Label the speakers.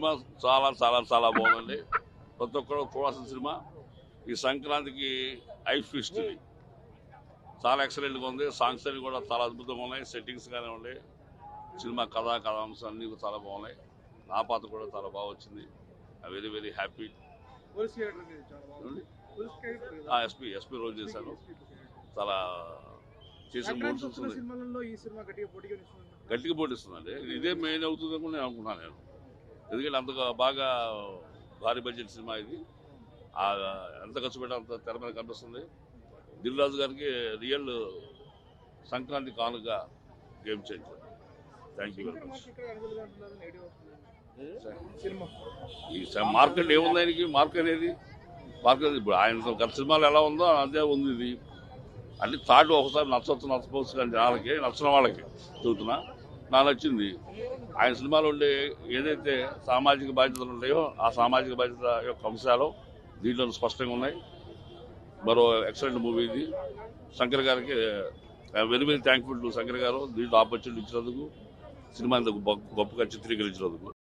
Speaker 1: Cinema చాలా చాలా చాలా బాగుందండి. ప్రతి ఒక్కరు చూడాల్సిన సినిమా. ఈ సంక్రాంతికి ఐస్ ఫిస్ట్ ఇది చాలా ఎక్సలెంట్గా ఉంది. సాంగ్స్ అన్ని కూడా చాలా అద్భుతంగా ఉన్నాయి. సెట్టింగ్స్ కానివ్వండి, సినిమా కథాంశాలు అన్నీ కూడా చాలా బాగున్నాయి. నా పాత్ర కూడా చాలా బాగా వచ్చింది. Very very happy. SP role చేశాను. చాలా చేసిన మోషన్స్ గట్టిగా పోటీస్తుందండి. ఇదే మెయిన్ అవుతుంది అని నేను అనుకున్నాను. నేను ఎందుకంటే అంతగా బాగా భారీ బడ్జెట్ సినిమా ఇది. ఎంత ఖర్చు పెట్టా అంత తెర మీద కనిపిస్తుంది. దిల్ రాజు గారికి రియల్ సంక్రాంతి కానుక game changer. Thank you very much. ఈ మార్కెట్ ఏముంది ఆయనకి? మార్కెట్ ఇప్పుడు ఆయన గత సినిమాలు ఎలా ఉందో అదే ఉంది. ఇది అన్ని థాట్ ఒకసారి నచ్చపోవచ్చు కానీ జనాలకి నచ్చిన వాళ్ళకి చెబుతున్నా. నాకు నచ్చింది. ఆయన సినిమాలో ఉండే ఏదైతే సామాజిక బాధ్యతలు ఉన్నాయో ఆ సామాజిక బాధ్యత యొక్క అంశాలు దీంట్లో స్పష్టంగా ఉన్నాయి. మరో ఎక్సలెంట్ మూవీ ఇది. శంకర్ గారికి very very thankful to Shankar గారు దీంట్లో ఆపర్చునిటీ ఇచ్చినందుకు, సినిమా గొప్పగా చిత్రీకరించినందుకు.